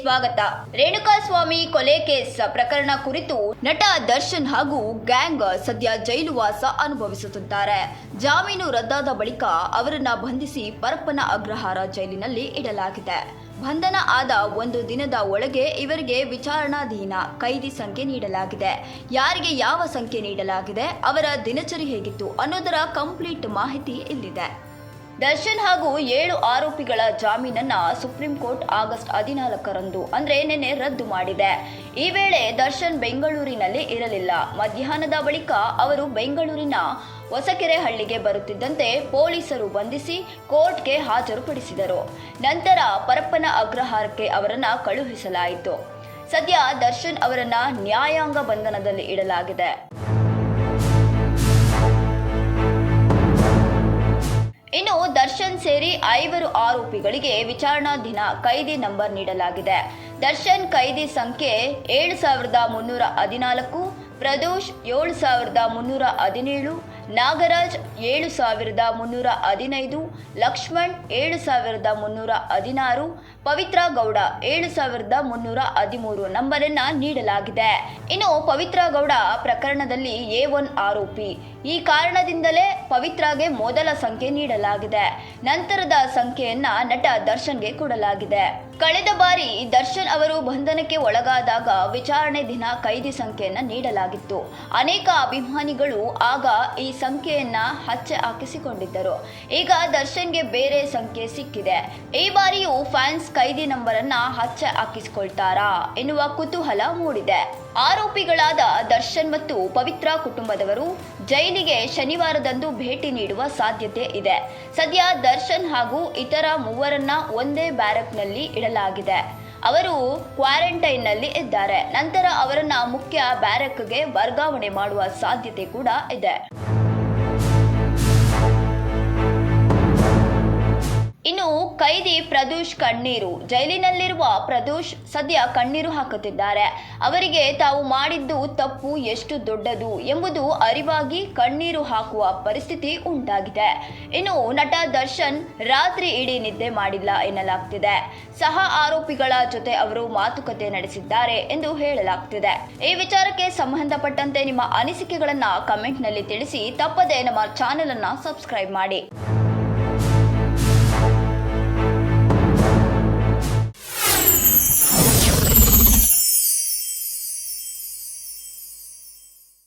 ಸ್ವಾಗತ. ರೇಣುಕಾಸ್ವಾಮಿ ಕೊಲೆ ಕೇಸ್ ಪ್ರಕರಣ ಕುರಿತು ನಟ ದರ್ಶನ್ ಹಾಗೂ ಗ್ಯಾಂಗ್ ಸದ್ಯ ಜೈಲುವಾಸ ಅನುಭವಿಸುತ್ತಿದ್ದಾರೆ. ಜಾಮೀನು ರದ್ದಾದ ಬಳಿಕ ಅವರನ್ನ ಬಂಧಿಸಿ ಪರಪ್ಪನ ಅಗ್ರಹಾರ ಜೈಲಿನಲ್ಲಿ ಇಡಲಾಗಿದೆ. ಬಂಧನ ಆದ ಒಂದು ದಿನದ ಒಳಗೆ ಇವರಿಗೆ ವಿಚಾರಣಾಧೀನ ಕೈದಿ ಸಂಖ್ಯೆ ನೀಡಲಾಗಿದೆ. ಯಾರಿಗೆ ಯಾವ ಸಂಖ್ಯೆ ನೀಡಲಾಗಿದೆ, ಅವರ ದಿನಚರಿ ಹೇಗಿತ್ತು ಅನ್ನೋದರ ಕಂಪ್ಲೀಟ್ ಮಾಹಿತಿ ಇಲ್ಲಿದೆ. ದರ್ಶನ್ ಹಾಗೂ 7 ಆರೋಪಿಗಳ ಜಾಮೀನನ್ನ ಸುಪ್ರೀಂ ಕೋರ್ಟ್ ಆಗಸ್ಟ್ 14ರಂದು ಅಂದ್ರೆ ನಿನ್ನೆ ರದ್ದು ಮಾಡಿದೆ. ಈ ವೇಳೆ ದರ್ಶನ್ ಬೆಂಗಳೂರಿನಲ್ಲಿ ಇರಲಿಲ್ಲ. ಮಧ್ಯಾಹ್ನದ ಬಳಿಕ ಅವರು ಬೆಂಗಳೂರಿನ ಹೊಸಕೆರೆಹಳ್ಳಿಗೆ ಬರುತ್ತಿದ್ದಂತೆ ಪೊಲೀಸರು ಬಂಧಿಸಿ ಕೋರ್ಟ್ಗೆ ಹಾಜರುಪಡಿಸಿದರು. ನಂತರ ಪರಪ್ಪನ ಅಗ್ರಹಾರಕ್ಕೆ ಅವರನ್ನ ಕಳುಹಿಸಲಾಯಿತು. ಸದ್ಯ ದರ್ಶನ್ ಅವರನ್ನ ನ್ಯಾಯಾಂಗ ಬಂಧನದಲ್ಲಿ ಇಡಲಾಗಿದೆ. ಇನ್ನು ದರ್ಶನ್ ಸೇರಿ 5 ಆರೋಪಿಗಳಿಗೆ ವಿಚಾರಣಾಧೀನ ಕೈದಿ ನಂಬರ್ ನೀಡಲಾಗಿದೆ. ದರ್ಶನ್ ಕೈದಿ ಸಂಖ್ಯೆ 7314, ಪ್ರದೋಷ್ 7317, ನಾಗರಾಜ್ 7315, ಲಕ್ಷ್ಮಣ್ 7316, ಪವಿತ್ರ ಗೌಡ 7313 ನಂಬರನ್ನ ನೀಡಲಾಗಿದೆ. ಇನ್ನು ಪವಿತ್ರ ಗೌಡ ಪ್ರಕರಣದಲ್ಲಿ A1 ಆರೋಪಿ. ಈ ಕಾರಣದಿಂದಲೇ ಪವಿತ್ರಾಗೆ ಮೊದಲ ಸಂಖ್ಯೆ ನೀಡಲಾಗಿದೆ. ನಂತರದ ಸಂಖ್ಯೆಯನ್ನ ನಟ ದರ್ಶನ್ಗೆ ಕೊಡಲಾಗಿದೆ. ಕಳೆದ ಬಾರಿ ದರ್ಶನ್ ಅವರು ಬಂಧನಕ್ಕೆ ಒಳಗಾದಾಗ ವಿಚಾರಣೆ ದಿನ ಕೈದಿ ಸಂಖ್ಯೆಯನ್ನ ನೀಡಲಾಗಿತ್ತು. ಅನೇಕ ಅಭಿಮಾನಿಗಳು ಆಗ ಈ ಸಂಖ್ಯೆಯನ್ನ ಹಚ್ಚೆ ಹಾಕಿಸಿಕೊಂಡಿದ್ದರು. ಈಗ ದರ್ಶನ್ಗೆ ಬೇರೆ ಸಂಖ್ಯೆ ಸಿಕ್ಕಿದೆ. ಈ ಬಾರಿಯೂ ಫ್ಯಾನ್ಸ್ ಕೈದಿ ನಂಬರ್ ಅನ್ನ ಹಚ್ಚೆ ಹಾಕಿಸಿಕೊಳ್ತಾರಾ ಎನ್ನುವ ಕುತೂಹಲ ಮೂಡಿದೆ. ಆರೋಪಿಗಳಾದ ದರ್ಶನ್ ಮತ್ತು ಪವಿತ್ರ ಕುಟುಂಬದವರು ಜೈಲಿಗೆ ಶನಿವಾರದಂದು ಭೇಟಿ ನೀಡುವ ಸಾಧ್ಯತೆ ಇದೆ. ಸದ್ಯ ದರ್ಶನ್ ಹಾಗೂ ಇತರ 3ರನ್ನ ಒಂದೇ ಬ್ಯಾರಕ್ನಲ್ಲಿ ಇಡಲಾಗಿದೆ. ಅವರು ಕ್ವಾರಂಟೈನ್ನಲ್ಲಿ ಇದ್ದಾರೆ. ನಂತರ ಅವರನ್ನ ಮುಖ್ಯ ಬ್ಯಾರಕ್ಗೆ ವರ್ಗಾವಣೆ ಮಾಡುವ ಸಾಧ್ಯತೆ ಕೂಡ ಇದೆ. ಇನ್ನು ಕೈದಿ ಪ್ರದೋಷ್ ಕಣ್ಣೀರು. ಜೈಲಿನಲ್ಲಿರುವ ಪ್ರದೋಷ್ ಸದ್ಯ ಕಣ್ಣೀರು ಹಾಕುತ್ತಿದ್ದಾರೆ. ಅವರಿಗೆ ತಾವು ಮಾಡಿದ್ದು ತಪ್ಪು ಎಷ್ಟು ದೊಡ್ಡದು ಎಂಬುದು ಅರಿವಾಗಿ ಕಣ್ಣೀರು ಹಾಕುವ ಪರಿಸ್ಥಿತಿ ಉಂಟಾಗಿದೆ. ಇನ್ನು ನಟ ದರ್ಶನ್ ರಾತ್ರಿ ಇಡೀ ನಿದ್ದೆ ಮಾಡಿಲ್ಲ ಎನ್ನಲಾಗ್ತಿದೆ. ಸಹ ಆರೋಪಿಗಳ ಜೊತೆ ಅವರು ಮಾತುಕತೆ ನಡೆಸಿದ್ದಾರೆ ಎಂದು ಹೇಳಲಾಗ್ತಿದೆ. ಈ ವಿಚಾರಕ್ಕೆ ಸಂಬಂಧಪಟ್ಟಂತೆ ನಿಮ್ಮ ಅನಿಸಿಕೆಗಳನ್ನ ಕಮೆಂಟ್ನಲ್ಲಿ ತಿಳಿಸಿ. ತಪ್ಪದೆ ನಮ್ಮ ಚಾನೆಲ್ ಅನ್ನ ಸಬ್ಸ್ಕ್ರೈಬ್ ಮಾಡಿ.